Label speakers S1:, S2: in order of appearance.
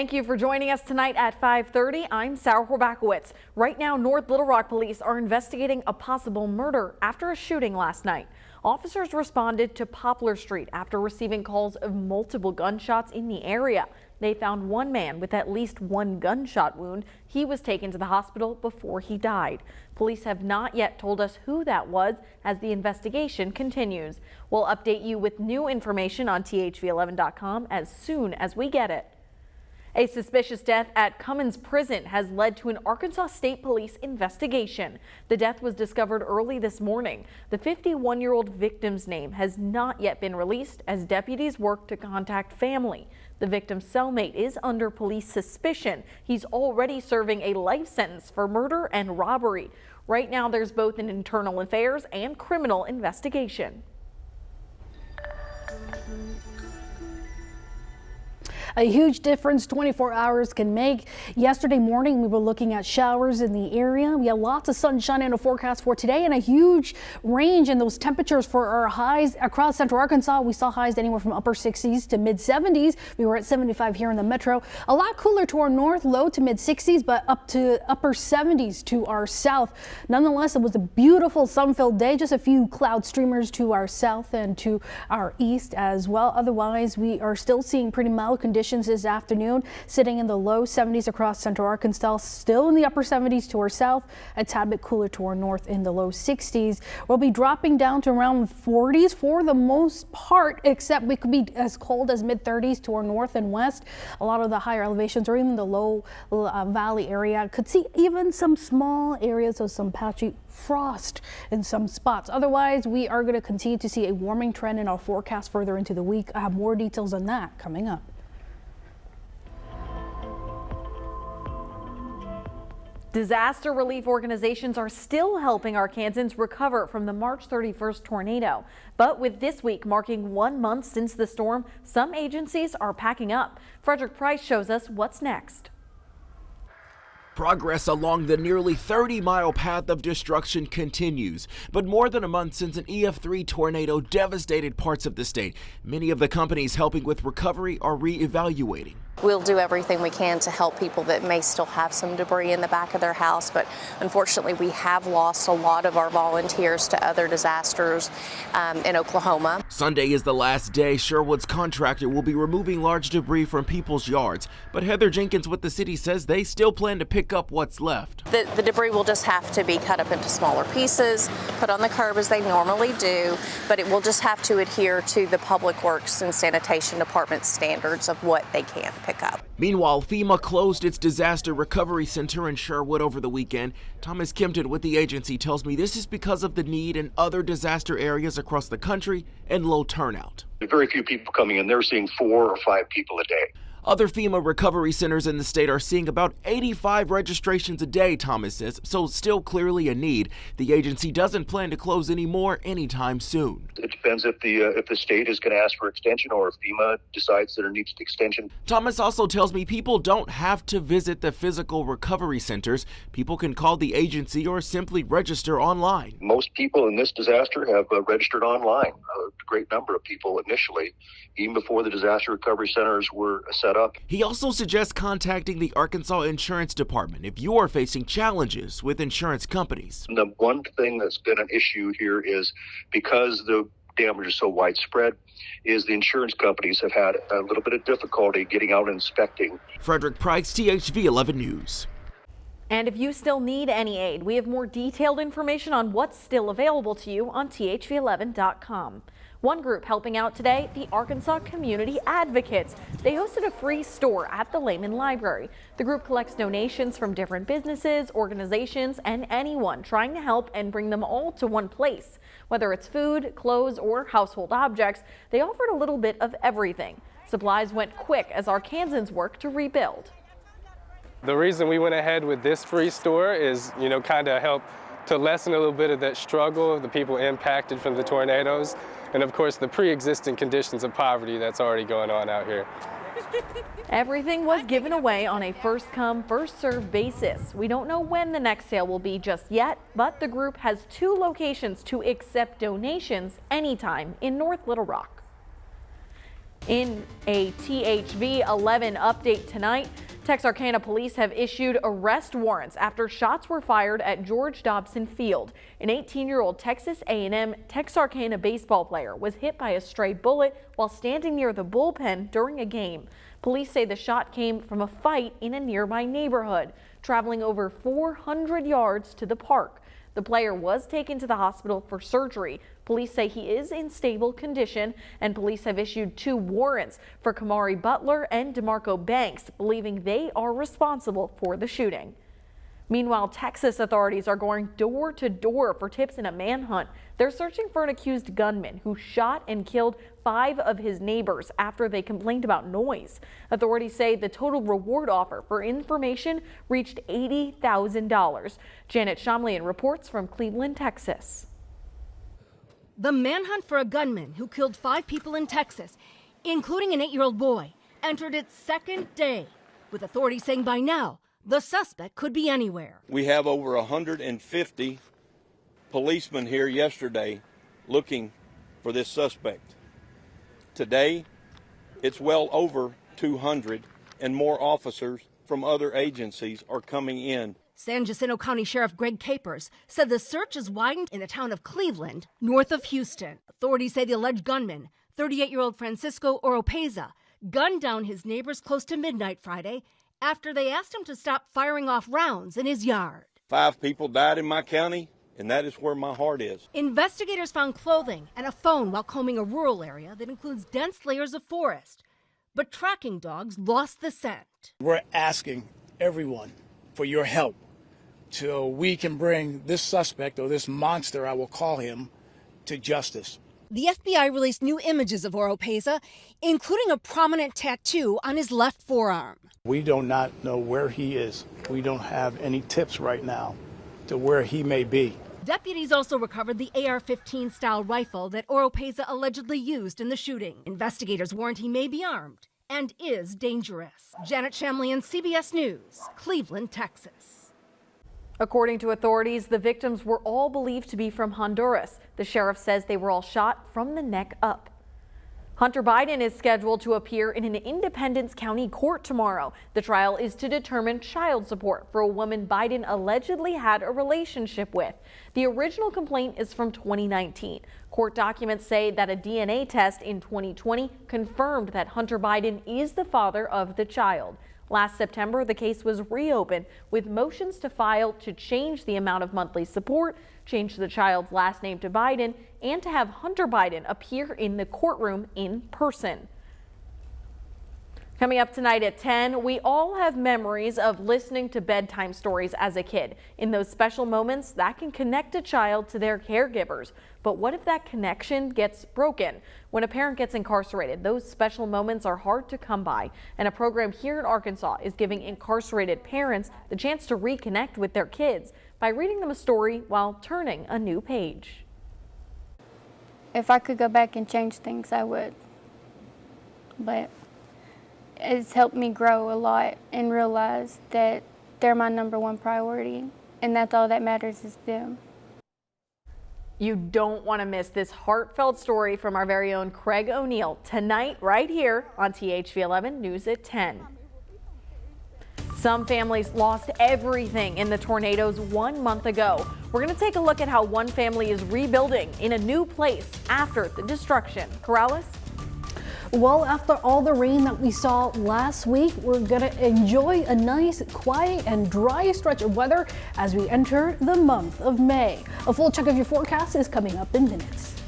S1: Thank you for joining us tonight at 5:30. I'm Sarah Horbacewicz. Right now, North Little Rock police are investigating a possible murder after a shooting last night. Officers responded to Poplar Street after receiving calls of multiple gunshots in the area. They found one man with at least one gunshot wound. He was taken to the hospital before he died. Police have not yet told us who that was as the investigation continues. We'll update you with new information on THV11.com as soon as we get it. A suspicious death at Cummins Prison has led to an Arkansas State Police investigation. The death was discovered early this morning. The 51-year-old victim's name has not yet been released as deputies work to contact family. The victim's cellmate is under police suspicion. He's already serving a life sentence for murder and robbery. Right now, there's both an internal affairs and criminal investigation.
S2: A huge difference 24 hours can make. Yesterday morning, we were looking at showers in the area. We had lots of sunshine in a forecast for today and a huge range in those temperatures for our highs across central Arkansas. We saw highs anywhere from upper 60s to mid 70s. We were at 75 here in the metro. A lot cooler to our north, low to mid 60s, but up to upper 70s to our south. Nonetheless, it was a beautiful sun-filled day. Just a few cloud streamers to our south and to our east as well. Otherwise, we are still seeing pretty mild conditions this afternoon, sitting in the low 70s across central Arkansas, still in the upper 70s to our south, a tad bit cooler to our north in the low 60s. We'll be dropping down to around 40s for the most part, except we could be as cold as mid 30s to our north and west. A lot of the higher elevations or even the low valley area could see even some small areas of some patchy frost in some spots. Otherwise, we are going to continue to see a warming trend in our forecast further into the week. I have more details on that coming up.
S1: Disaster relief organizations are still helping Arkansans recover from the March 31st tornado. But with this week marking 1 month since the storm, some agencies are packing up. Frederick Price shows us what's next.
S3: Progress along the nearly 30-mile path of destruction continues. But more than a month since an EF3 tornado devastated parts of the state, many of the companies helping with recovery are re-evaluating.
S4: We'll do everything we can to help people that may still have some debris in the back of their house, but unfortunately we have lost a lot of our volunteers to other disasters in Oklahoma. Sunday is the last day Sherwood's contractor will be removing large debris from people's yards, but Heather Jenkins with the city says they still plan to pick up what's left. The debris will just have to be cut up into smaller pieces, put on the curb as they normally do, but it will just have to adhere to the Public Works and Sanitation Department standards of what they can pick up. Meanwhile, FEMA closed its disaster recovery center in Sherwood over the weekend. Thomas Kimpton with the agency tells me this is because of the need in other disaster areas across the country and low turnout.
S5: Very few people coming in. They're seeing 4 or 5 people a day.
S3: Other FEMA recovery centers in the state are seeing about 85 registrations a day, Thomas says, so still clearly a need. The agency doesn't plan to close any more anytime soon.
S5: It depends if the state is going to ask for extension or if FEMA decides that it needs an extension.
S3: Thomas also tells me people don't have to visit the physical recovery centers. People can call the agency or simply register online.
S5: Most people in this disaster have registered online. A great number of people initially, even before the disaster recovery centers were set up.
S3: He also suggests contacting the Arkansas Insurance Department if you are facing challenges with insurance companies.
S5: The one thing that's been an issue here is because the damage is so widespread, is the insurance companies have had a little bit of difficulty getting out and inspecting.
S3: Frederick Price, THV 11 News.
S1: And if you still need any aid, we have more detailed information on what's still available to you on THV11.com. One group helping out today, the Arkansas Community Advocates. They hosted a free store at the Lehman Library. The group collects donations from different businesses, organizations, and anyone trying to help and bring them all to one place. Whether it's food, clothes, or household objects, they offered a little bit of everything. Supplies went quick as Arkansans work to rebuild.
S6: The reason we went ahead with this free store is, kind of help to lessen a little bit of that struggle of the people impacted from the tornadoes, and of course the pre-existing conditions of poverty that's already going on out here.
S1: Everything was given away on a first-come, first-served basis. We don't know when the next sale will be just yet, but the group has 2 locations to accept donations anytime in North Little Rock. In a THV 11 update tonight, Texarkana police have issued arrest warrants after shots were fired at George Dobson Field. An 18-year-old Texas A&M Texarkana baseball player was hit by a stray bullet while standing near the bullpen during a game. Police say the shot came from a fight in a nearby neighborhood, traveling over 400 yards to the park. The player was taken to the hospital for surgery. Police say he is in stable condition, and police have issued 2 warrants for Kamari Butler and DeMarco Banks, believing they are responsible for the shooting. Meanwhile, Texas authorities are going door to door for tips in a manhunt. They're searching for an accused gunman who shot and killed 5 of his neighbors after they complained about noise. Authorities say the total reward offer for information reached $80,000. Janet Shamlian reports from Cleveland, Texas.
S7: The manhunt for a gunman who killed 5 people in Texas, including an 8-year-old boy, entered its 2nd day, with authorities saying by now the suspect could be anywhere.
S8: We have over 150 policemen here yesterday looking for this suspect. Today, it's well over 200, and more officers from other agencies are coming in.
S7: San Jacinto County Sheriff Greg Capers said the search is widened in the town of Cleveland, north of Houston. Authorities say the alleged gunman, 38-year-old Francisco Oropeza, gunned down his neighbors close to midnight Friday after they asked him to stop firing off rounds in his yard.
S8: 5 people died in my county, and that is where my heart is.
S7: Investigators found clothing and a phone while combing a rural area that includes dense layers of forest. But tracking dogs lost the scent.
S9: We're asking everyone for your help so we can bring this suspect, or this monster, I will call him, to justice.
S7: The FBI released new images of Oropeza, including a prominent tattoo on his left forearm.
S9: We do not know where he is. We don't have any tips right now to where he may be.
S7: Deputies also recovered the AR-15 style rifle that Oropeza allegedly used in the shooting. Investigators warned he may be armed and is dangerous. Janet Shamlian, CBS News, Cleveland, Texas.
S1: According to authorities, the victims were all believed to be from Honduras. The sheriff says they were all shot from the neck up. Hunter Biden is scheduled to appear in an Independence County court tomorrow. The trial is to determine child support for a woman Biden allegedly had a relationship with. The original complaint is from 2019. Court documents say that a DNA test in 2020 confirmed that Hunter Biden is the father of the child. Last September, the case was reopened with motions to file to change the amount of monthly support, change the child's last name to Biden, and to have Hunter Biden appear in the courtroom in person. Coming up tonight at 10, we all have memories of listening to bedtime stories as a kid. In those special moments, that can connect a child to their caregivers. But what if that connection gets broken? When a parent gets incarcerated, those special moments are hard to come by. And a program here in Arkansas is giving incarcerated parents the chance to reconnect with their kids by reading them a story while turning a new page.
S10: If I could go back and change things, I would. But it's helped me grow a lot and realize that they're my #1 priority, and that's all that matters is them.
S1: You don't want to miss this heartfelt story from our very own Craig O'Neill tonight right here on THV 11 News at 10. Some families lost everything in the tornadoes 1 month ago. We're going to take a look at how one family is rebuilding in a new place after the destruction. Corrales?
S2: Well, after all the rain that we saw last week, we're going to enjoy a nice, quiet, and dry stretch of weather as we enter the month of May. A full check of your forecast is coming up in minutes.